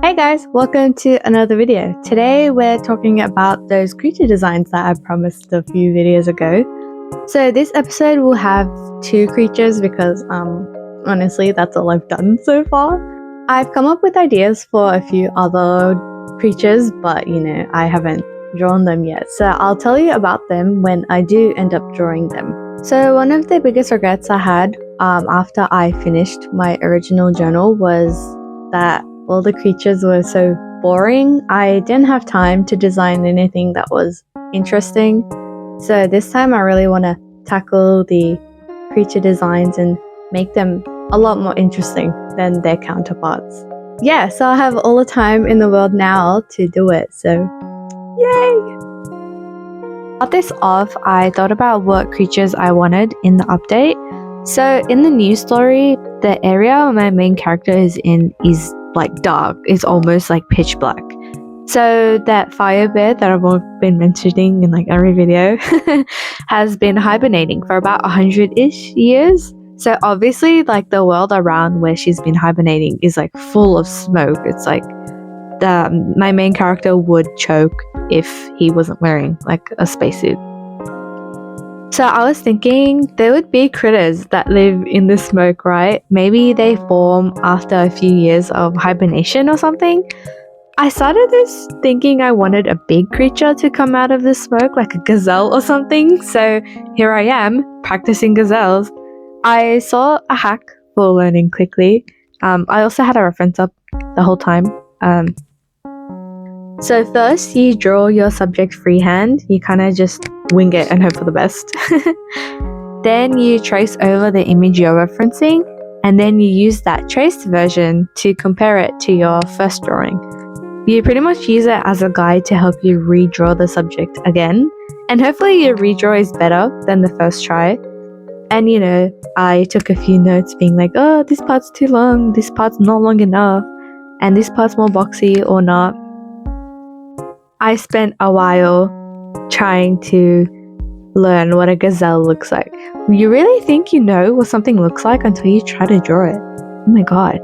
Hey guys, welcome to another video. Today we're talking about those creature designs that I promised a few videos ago. So this episode will have two creatures because honestly that's all I've done so far. I've come up with ideas for a few other creatures, but I haven't drawn them yet. So I'll tell you about them when I do end up drawing them. So one of the biggest regrets I had after I finished my original journal was that all the creatures were so boring. I didn't have time to design anything that was interesting. So this time I really want to tackle the creature designs and make them a lot more interesting than their counterparts. Yeah, so I have all the time in the world now to do it, so yay! To start this off, I thought about what creatures I wanted in the update. So in the news story, the area my main character is in is like dark. It's almost like pitch black. So that fire bear that I've been mentioning in like every video has been hibernating for about 100-ish years. So obviously like the world around where she's been hibernating is like full of smoke. It's like my main character would choke if he wasn't wearing like a spacesuit. So I was thinking there would be critters that live in the smoke, right? Maybe they form after a few years of hibernation or something. I started this thinking I wanted a big creature to come out of the smoke, like a gazelle or something. So here I am, practicing gazelles. I saw a hack for learning quickly. I also had a reference up the whole time. So first you draw your subject freehand. You kind of just wing it and hope for the best. Then you trace over the image you're referencing, and then you use that traced version to compare it to your first drawing. You pretty much use it as a guide to help you redraw the subject again, and hopefully your redraw is better than the first try. And I took a few notes being like, oh, this part's too long, this part's not long enough, and this part's more boxy or not. I spent a while trying to learn what a gazelle looks like. You really think you know what something looks like until you try to draw it. Oh my god.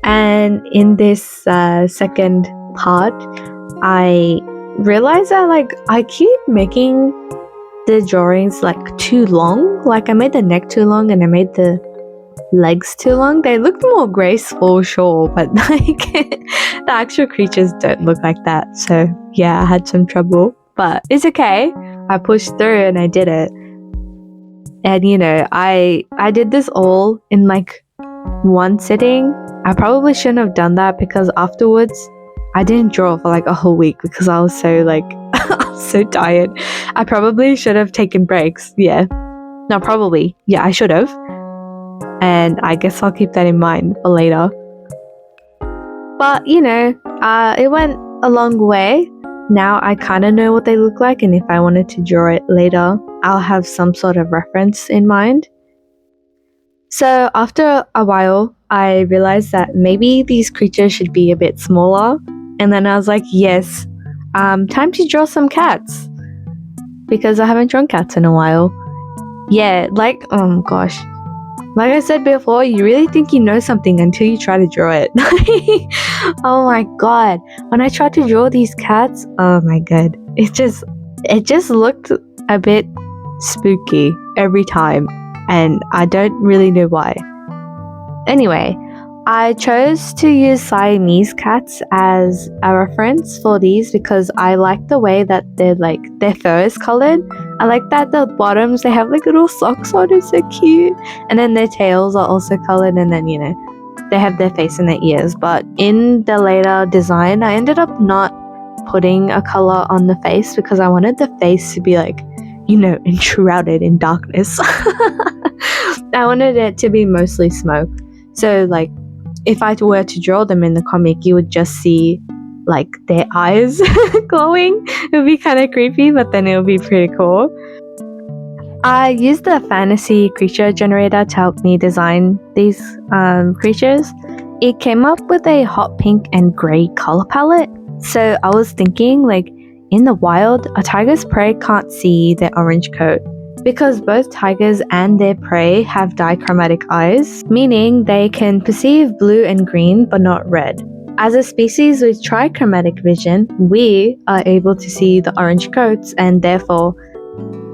And in this second part, I realized that I keep making the drawings too long. I made the neck too long and I made the legs too long. They looked more graceful, sure, but the actual creatures don't look like that. So yeah, I had some trouble, but it's okay. I pushed through and I did it. And I did this all in one sitting. I probably shouldn't have done that because afterwards I didn't draw for a whole week because I was so I was so tired. I probably should have taken breaks. Yeah. No, probably. Yeah, I should have. And I guess I'll keep that in mind for later. But it went a long way. Now I kind of know what they look like, and if I wanted to draw it later, I'll have some sort of reference in mind. So after a while, I realized that maybe these creatures should be a bit smaller. And then I was like, yes, time to draw some cats. Because I haven't drawn cats in a while. Yeah, oh gosh. Like I said before, you really think you know something until you try to draw it. Oh my god. When I tried to draw these cats, oh my god. It just looked a bit spooky every time. And I don't really know why. Anyway, I chose to use Siamese cats as a reference for these because I like the way that their fur is colored. I like that the bottoms, they have little socks on. It's so cute. And then their tails are also colored, and then they have their face and their ears. But in the later design, I ended up not putting a color on the face because I wanted the face to be enshrouded in darkness. I wanted it to be mostly smoke. So if I were to draw them in the comic, you would just see their eyes glowing. It would be kind of creepy, but then it would be pretty cool. I used the fantasy creature generator to help me design these creatures. It came up with a hot pink and grey color palette. So I was thinking in the wild, a tiger's prey can't see their orange coat because both tigers and their prey have dichromatic eyes, meaning they can perceive blue and green but not red. As a species with trichromatic vision, we are able to see the orange coats, and therefore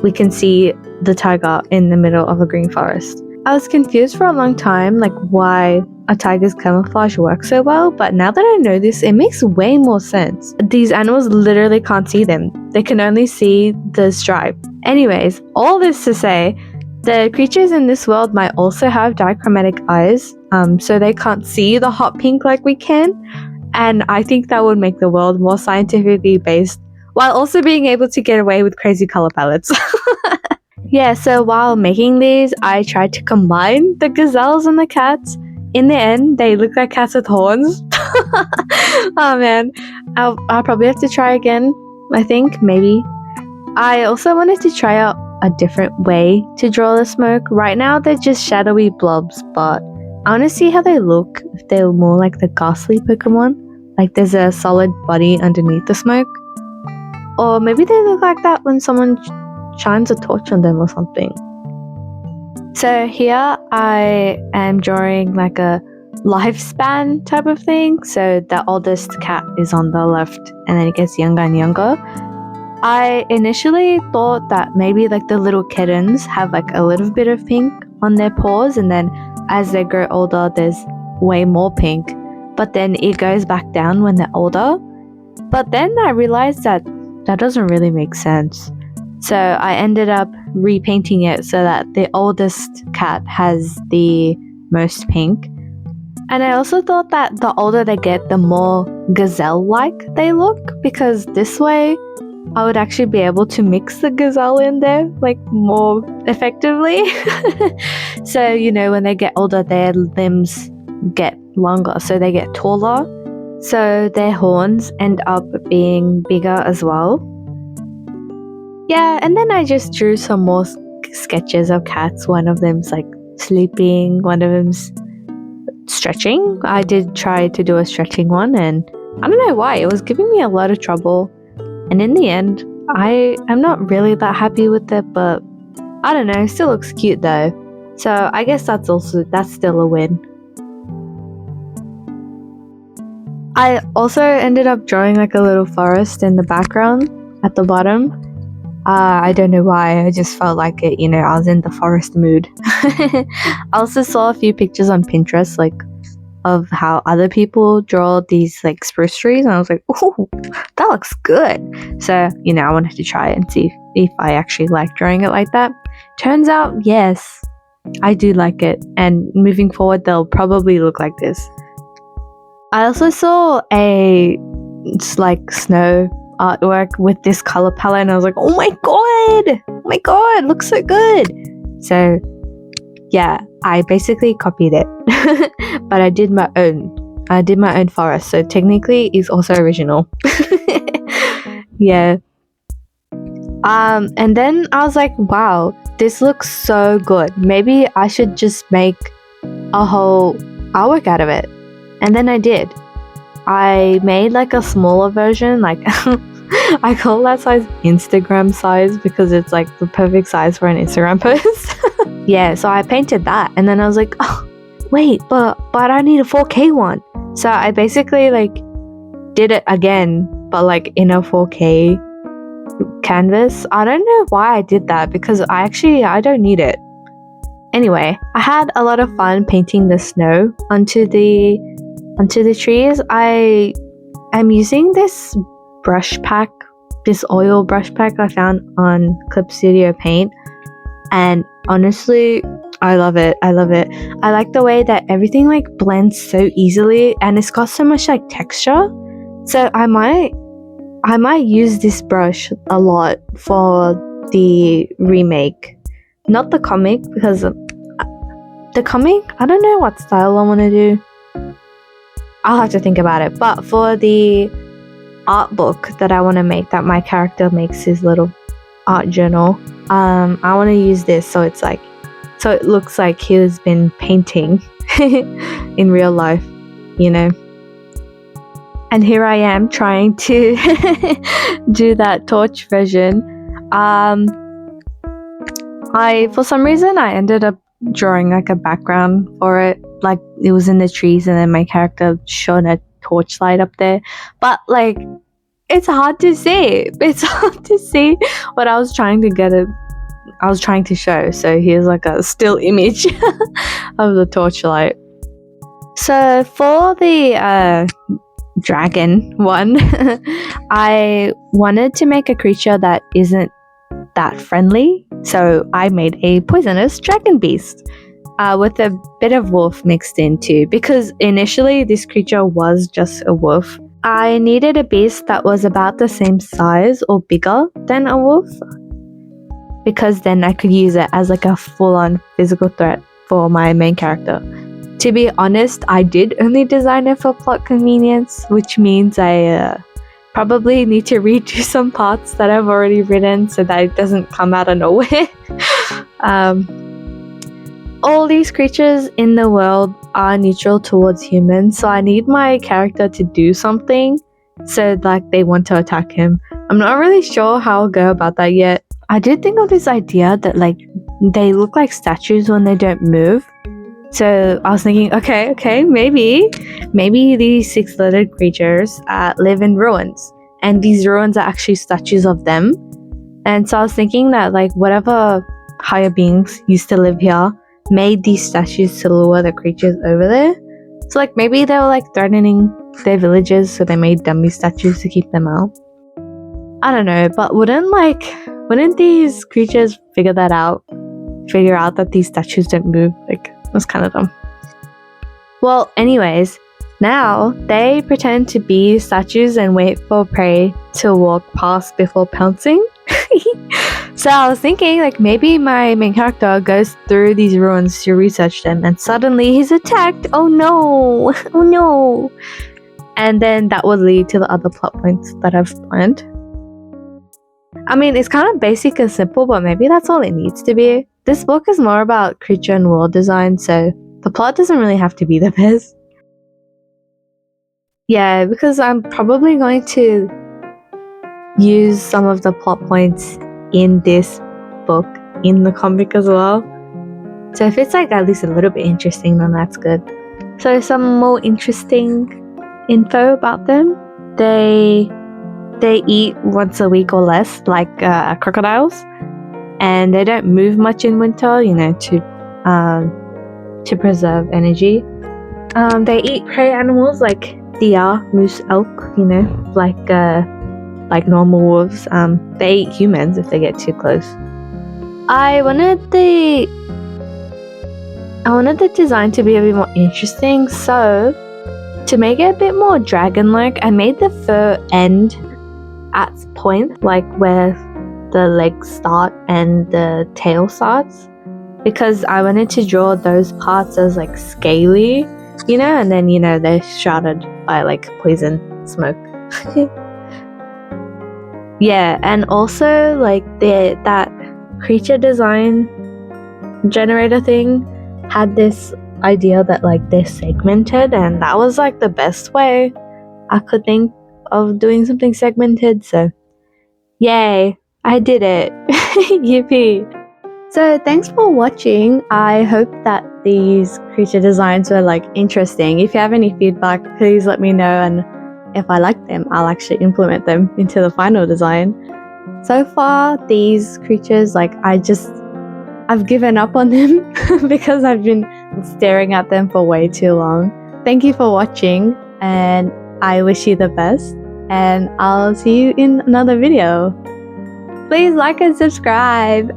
we can see the tiger in the middle of a green forest. I was confused for a long time, like why a tiger's camouflage works so well, but now that I know this, it makes way more sense. These animals literally can't see them. They can only see the stripe. Anyways, all this to say, the creatures in this world might also have dichromatic eyes, so they can't see the hot pink like we can, and I think that would make the world more scientifically based, while also being able to get away with crazy color palettes. Yeah, so while making these, I tried to combine the gazelles and the cats. In the end, they look like cats with horns. Oh man, I'll probably have to try again, I think, maybe. I also wanted to try out a different way to draw the smoke. Right now, they're just shadowy blobs, but I want to see how they look if they're more like the ghastly Pokemon. Like there's a solid body underneath the smoke. Or maybe they look like that when someone shines a torch on them or something. So here I am drawing like a lifespan type of thing. So the oldest cat is on the left and then it gets younger and younger. I initially thought that maybe like the little kittens have like a little bit of pink on their paws, and then as they grow older there's way more pink, but then it goes back down when they're older. But then I realized that doesn't really make sense. So I ended up repainting it so that the oldest cat has the most pink. And I also thought that the older they get, the more gazelle-like they look, because this way I would actually be able to mix the gazelle in there like more effectively. So, you know, when they get older, their limbs get longer, so they get taller. So their horns end up being bigger as well. Yeah, and then I just drew some more sketches of cats. One of them's like sleeping, one of them's stretching. I did try to do a stretching one, and I don't know why, it was giving me a lot of trouble. And in the end, I'm not really that happy with it, but I don't know, it still looks cute though. So I guess that's still a win. I also ended up drawing like a little forest in the background at the bottom. I don't know why, I just felt like it, you know, I was in the forest mood. I also saw a few pictures on Pinterest, like, of how other people draw these, like, spruce trees, and I was like, ooh, that looks good. So, you know, I wanted to try it and see if I actually like drawing it like that. Turns out, yes, I do like it, and moving forward, they'll probably look like this. I also saw a, like, snow artwork with this color palette, and I was like, oh my god, looks so good. So yeah, I basically copied it. But I did my own forest, so technically it's also original. Yeah. And then I was like, wow, this looks so good, maybe I should just make a whole artwork out of it. And then I did. I made like a smaller version, like I call that size Instagram size because it's like the perfect size for an Instagram post. Yeah, so I painted that, and then I was like, oh, wait, but I need a 4K one. So I basically like did it again, but like in a 4K canvas. I don't know why I did that, because I don't need it. Anyway, I had a lot of fun painting the snow onto the trees. I'm using this brush pack, this oil brush pack I found on Clip Studio Paint, and honestly, I love it. I like the way that everything like blends so easily, and it's got so much like texture. So I might use this brush a lot for the remake, not the comic, because the comic, I don't know what style I want to do. I'll have to think about it. But for the art book that I want to make, that my character makes his little art journal, I want to use this so it looks like he's been painting in real life, you know. And here I am trying to do that torch version. For some reason, I ended up drawing like a background for it. Like it was in the trees, and then my character shone a torchlight up there. But like, it's hard to see. It's hard to see what I was trying to get it. I was trying to show. So here's like a still image of the torchlight. So for the dragon one, I wanted to make a creature that isn't that friendly, so I made a poisonous dragon beast with a bit of wolf mixed in too, because initially this creature was just a wolf. I needed a beast that was about the same size or bigger than a wolf, because then I could use it as like a full-on physical threat for my main character. To be honest, I did only design it for plot convenience, which means I probably need to redo some parts that I've already written so that it doesn't come out of nowhere. All these creatures in the world are neutral towards humans, so I need my character to do something so like they want to attack him. I'm not really sure how I'll go about that yet. I did think of this idea that like they look like statues when they don't move. So I was thinking, okay, maybe these six-legged creatures live in ruins, and these ruins are actually statues of them. And so I was thinking that like whatever higher beings used to live here made these statues to lure the creatures over there. So like maybe they were like threatening their villages, so they made dummy statues to keep them out. I don't know, but wouldn't these creatures figure out that these statues don't move? Like, that's kind of dumb. Well, anyways, now they pretend to be statues and wait for prey to walk past before pouncing. So I was thinking like maybe my main character goes through these ruins to research them, and suddenly he's attacked. Oh no! Oh no! And then that would lead to the other plot points that I've planned. I mean, it's kind of basic and simple, but maybe that's all it needs to be. This book is more about creature and world design, so the plot doesn't really have to be the best. Yeah, because I'm probably going to use some of the plot points in this book in the comic as well. So if it's like at least a little bit interesting, then that's good. So some more interesting info about them. They eat once a week or less, like crocodiles. And they don't move much in winter, to preserve energy. They eat prey animals like deer, moose, elk, like normal wolves. They eat humans if they get too close. I wanted the design to be a bit more interesting, so to make it a bit more dragon-like, I made the fur end at point, like where the legs start and the tail starts, because I wanted to draw those parts as like scaly, and then they're shrouded by like poison smoke. Yeah, and also like that creature design generator thing had this idea that like they're segmented, and that was like the best way I could think of doing something segmented. So yay, I did it. Yippee. So thanks for watching. I hope that these creature designs were like interesting. If you have any feedback, please let me know, and if I like them, I'll actually implement them into the final design. So far, these creatures, like I've given up on them because I've been staring at them for way too long. Thank you for watching, and I wish you the best, and I'll see you in another video. Please like and subscribe,